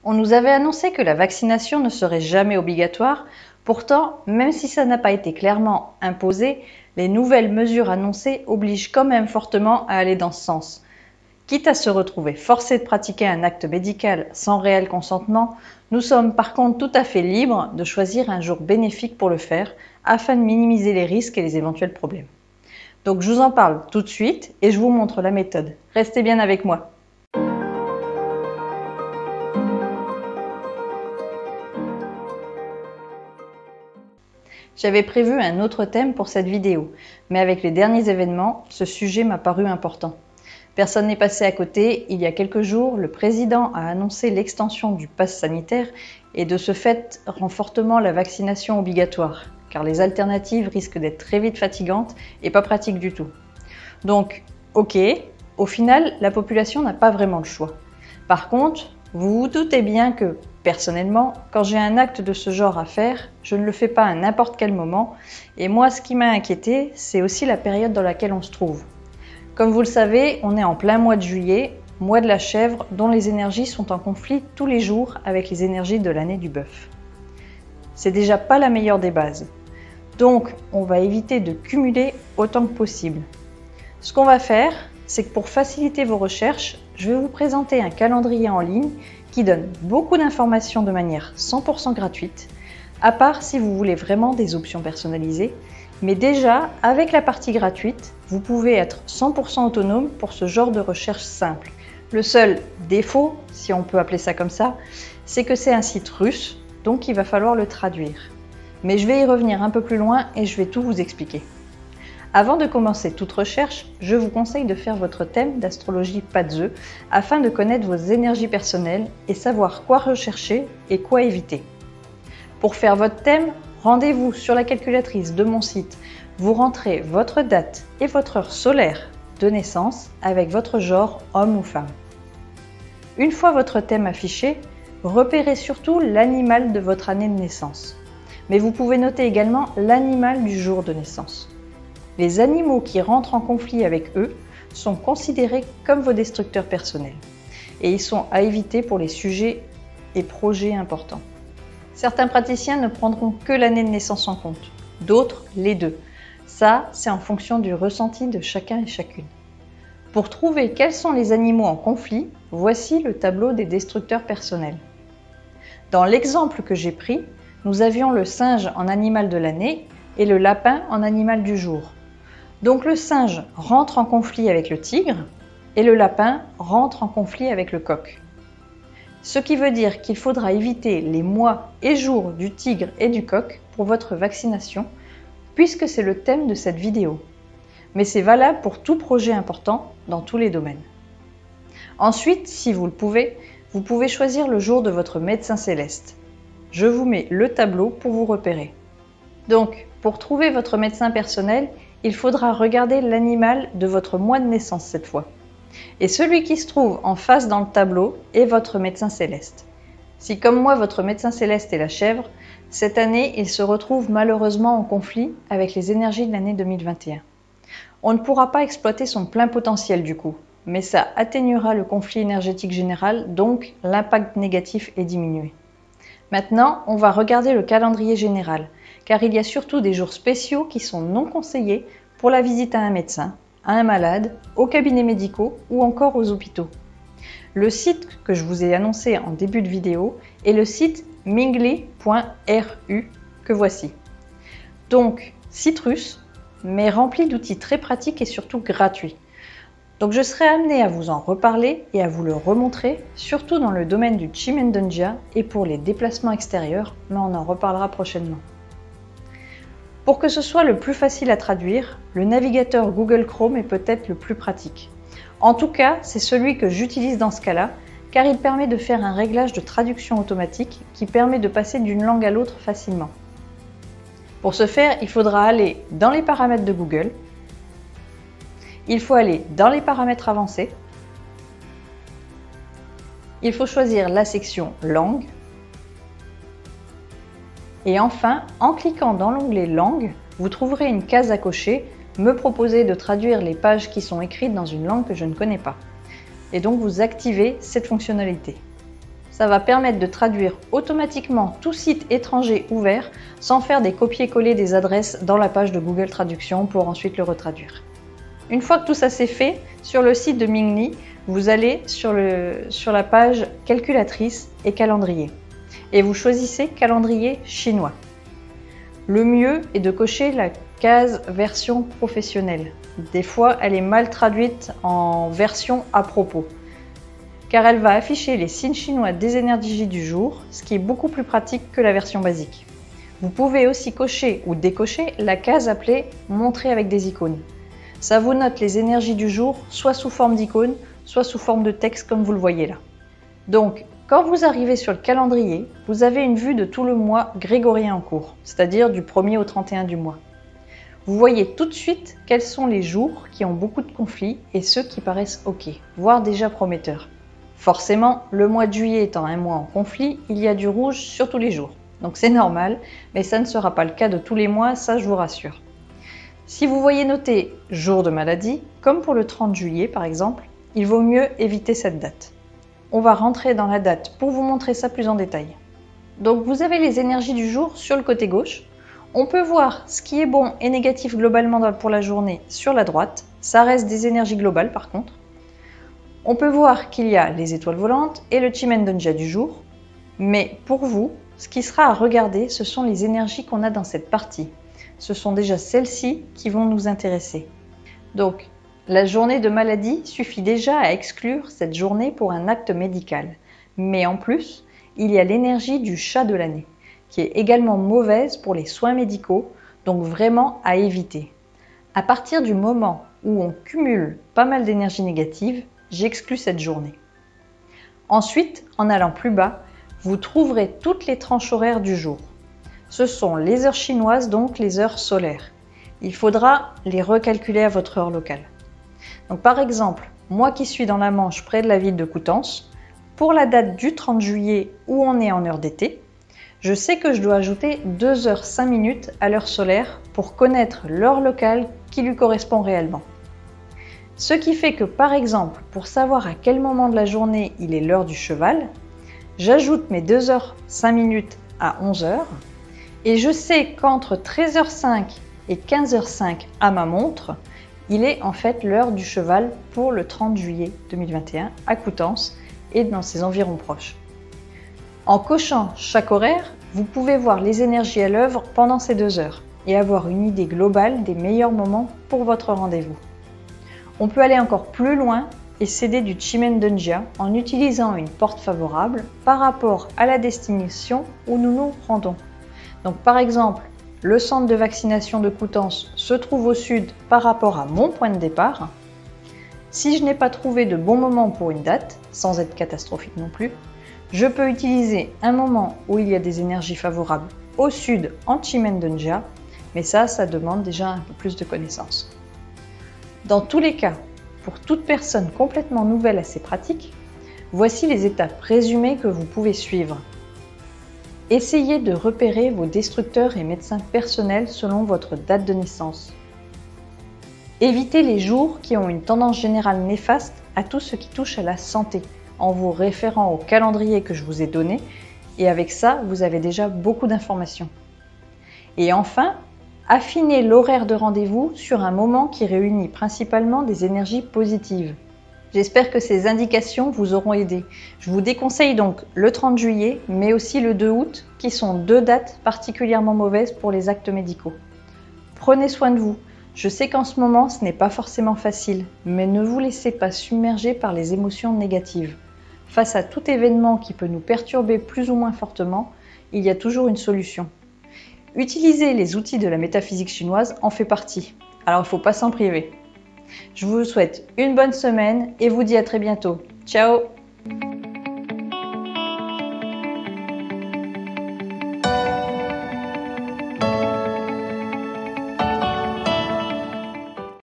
On nous avait annoncé que la vaccination ne serait jamais obligatoire, pourtant, même si ça n'a pas été clairement imposé, les nouvelles mesures annoncées obligent quand même fortement à aller dans ce sens. Quitte à se retrouver forcé de pratiquer un acte médical sans réel consentement, nous sommes par contre tout à fait libres de choisir un jour bénéfique pour le faire, afin de minimiser les risques et les éventuels problèmes. Donc je vous en parle tout de suite et je vous montre la méthode. Restez bien avec moi. J'avais prévu un autre thème pour cette vidéo, mais avec les derniers événements, ce sujet m'a paru important. Personne n'est passé à côté, il y a quelques jours, le président a annoncé l'extension du pass sanitaire et de ce fait rend fortement la vaccination obligatoire, car les alternatives risquent d'être très vite fatigantes et pas pratiques du tout. Donc, ok, au final, la population n'a pas vraiment le choix. Par contre, vous vous doutez bien que, personnellement, quand j'ai un acte de ce genre à faire, je ne le fais pas à n'importe quel moment, et moi ce qui m'a inquiété, c'est aussi la période dans laquelle on se trouve. Comme vous le savez, on est en plein mois de juillet, mois de la chèvre, dont les énergies sont en conflit tous les jours avec les énergies de l'année du bœuf. C'est déjà pas la meilleure des bases. Donc, on va éviter de cumuler autant que possible. Ce qu'on va faire, c'est que pour faciliter vos recherches, je vais vous présenter un calendrier en ligne qui donne beaucoup d'informations de manière 100% gratuite, à part si vous voulez vraiment des options personnalisées. Mais déjà, avec la partie gratuite, vous pouvez être 100% autonome pour ce genre de recherche simple. Le seul défaut, si on peut appeler ça comme ça, c'est que c'est un site russe, donc il va falloir le traduire. Mais je vais y revenir un peu plus loin et je vais tout vous expliquer. Avant de commencer toute recherche, je vous conseille de faire votre thème d'astrologie pas de œufs afin de connaître vos énergies personnelles et savoir quoi rechercher et quoi éviter. Pour faire votre thème, rendez-vous sur la calculatrice de mon site. Vous rentrez votre date et votre heure solaire de naissance avec votre genre homme ou femme. Une fois votre thème affiché, repérez surtout l'animal de votre année de naissance. Mais vous pouvez noter également l'animal du jour de naissance. Les animaux qui rentrent en conflit avec eux sont considérés comme vos destructeurs personnels et ils sont à éviter pour les sujets et projets importants. Certains praticiens ne prendront que l'année de naissance en compte, d'autres les deux. Ça, c'est en fonction du ressenti de chacun et chacune. Pour trouver quels sont les animaux en conflit, voici le tableau des destructeurs personnels. Dans l'exemple que j'ai pris, nous avions le singe en animal de l'année et le lapin en animal du jour. Donc le singe rentre en conflit avec le tigre et le lapin rentre en conflit avec le coq. Ce qui veut dire qu'il faudra éviter les mois et jours du tigre et du coq pour votre vaccination, puisque c'est le thème de cette vidéo. Mais c'est valable pour tout projet important dans tous les domaines. Ensuite, si vous le pouvez, vous pouvez choisir le jour de votre médecin céleste. Je vous mets le tableau pour vous repérer. Donc, pour trouver votre médecin personnel, il faudra regarder l'animal de votre mois de naissance cette fois. Et celui qui se trouve en face dans le tableau est votre médecin céleste. Si comme moi votre médecin céleste est la chèvre, cette année il se retrouve malheureusement en conflit avec les énergies de l'année 2021. On ne pourra pas exploiter son plein potentiel du coup, mais ça atténuera le conflit énergétique général, donc l'impact négatif est diminué. Maintenant, on va regarder le calendrier général, car il y a surtout des jours spéciaux qui sont non conseillés pour la visite à un médecin, à un malade, aux cabinets médicaux ou encore aux hôpitaux. Le site que je vous ai annoncé en début de vidéo est le site mingli.ru que voici. Donc, site russe, mais rempli d'outils très pratiques et surtout gratuits. Donc je serai amenée à vous en reparler et à vous le remontrer, surtout dans le domaine du Chimendunjia et pour les déplacements extérieurs, mais on en reparlera prochainement. Pour que ce soit le plus facile à traduire, le navigateur Google Chrome est peut-être le plus pratique. En tout cas, c'est celui que j'utilise dans ce cas-là, car il permet de faire un réglage de traduction automatique qui permet de passer d'une langue à l'autre facilement. Pour ce faire, il faudra aller dans les paramètres de Google, il faut aller dans les paramètres avancés, il faut choisir la section langue, et enfin, en cliquant dans l'onglet langue, vous trouverez une case à cocher, me proposer de traduire les pages qui sont écrites dans une langue que je ne connais pas. Et donc vous activez cette fonctionnalité. Ça va permettre de traduire automatiquement tout site étranger ouvert sans faire des copier-coller des adresses dans la page de Google Traduction pour ensuite le retraduire. Une fois que tout ça c'est fait, sur le site de Mingli, vous allez sur la page calculatrice et calendrier et vous choisissez calendrier chinois. Le mieux est de cocher la case version professionnelle. Des fois, elle est mal traduite en version à propos, car elle va afficher les signes chinois des énergies du jour, ce qui est beaucoup plus pratique que la version basique. Vous pouvez aussi cocher ou décocher la case appelée « Montrer avec des icônes ». Ça vous note les énergies du jour, soit sous forme d'icônes, soit sous forme de texte comme vous le voyez là. Donc, quand vous arrivez sur le calendrier, vous avez une vue de tout le mois grégorien en cours, c'est-à-dire du 1er au 31 du mois. Vous voyez tout de suite quels sont les jours qui ont beaucoup de conflits et ceux qui paraissent ok, voire déjà prometteurs. Forcément, le mois de juillet étant un mois en conflit, il y a du rouge sur tous les jours. Donc c'est normal, mais ça ne sera pas le cas de tous les mois, ça je vous rassure. Si vous voyez noté jour de maladie, comme pour le 30 juillet par exemple, il vaut mieux éviter cette date. On va rentrer dans la date pour vous montrer ça plus en détail. Donc vous avez les énergies du jour sur le côté gauche. On peut voir ce qui est bon et négatif globalement pour la journée sur la droite. Ça reste des énergies globales par contre. On peut voir qu'il y a les étoiles volantes et le Chimendonjia du jour. Mais pour vous, ce qui sera à regarder, ce sont les énergies qu'on a dans cette partie. Ce sont déjà celles-ci qui vont nous intéresser. Donc, la journée de maladie suffit déjà à exclure cette journée pour un acte médical. Mais en plus, il y a l'énergie du chat de l'année, qui est également mauvaise pour les soins médicaux, donc vraiment à éviter. À partir du moment où on cumule pas mal d'énergie négative, j'exclus cette journée. Ensuite, en allant plus bas, vous trouverez toutes les tranches horaires du jour. Ce sont les heures chinoises, donc les heures solaires. Il faudra les recalculer à votre heure locale. Donc par exemple, moi qui suis dans la Manche près de la ville de Coutances, pour la date du 30 juillet où on est en heure d'été, je sais que je dois ajouter 2 heures 5 minutes à l'heure solaire pour connaître l'heure locale qui lui correspond réellement. Ce qui fait que par exemple, pour savoir à quel moment de la journée il est l'heure du cheval, j'ajoute mes 2 heures 5 minutes à 11 heures et je sais qu'entre 13h05 et 15h05 à ma montre, il est en fait l'heure du cheval pour le 30 juillet 2021 à Coutances et dans ses environs proches. En cochant chaque horaire, vous pouvez voir les énergies à l'œuvre pendant ces 2 heures et avoir une idée globale des meilleurs moments pour votre rendez-vous. On peut aller encore plus loin et s'aider du Chimendonjia en utilisant une porte favorable par rapport à la destination où nous nous rendons. Donc par exemple, le centre de vaccination de Coutances se trouve au sud par rapport à mon point de départ. Si je n'ai pas trouvé de bon moment pour une date, sans être catastrophique non plus, je peux utiliser un moment où il y a des énergies favorables au sud en Chimendonjia, mais ça demande déjà un peu plus de connaissances. Dans tous les cas, pour toute personne complètement nouvelle à ces pratiques, voici les étapes résumées que vous pouvez suivre. Essayez de repérer vos destructeurs et médecins personnels selon votre date de naissance. Évitez les jours qui ont une tendance générale néfaste à tout ce qui touche à la santé, en vous référant au calendrier que je vous ai donné, et avec ça, vous avez déjà beaucoup d'informations. Et enfin, affinez l'horaire de rendez-vous sur un moment qui réunit principalement des énergies positives. J'espère que ces indications vous auront aidé. Je vous déconseille donc le 30 juillet, mais aussi le 2 août, qui sont 2 dates particulièrement mauvaises pour les actes médicaux. Prenez soin de vous. Je sais qu'en ce moment, ce n'est pas forcément facile, mais ne vous laissez pas submerger par les émotions négatives. Face à tout événement qui peut nous perturber plus ou moins fortement, il y a toujours une solution. Utiliser les outils de la métaphysique chinoise en fait partie, alors il ne faut pas s'en priver. Je vous souhaite une bonne semaine et vous dis à très bientôt. Ciao!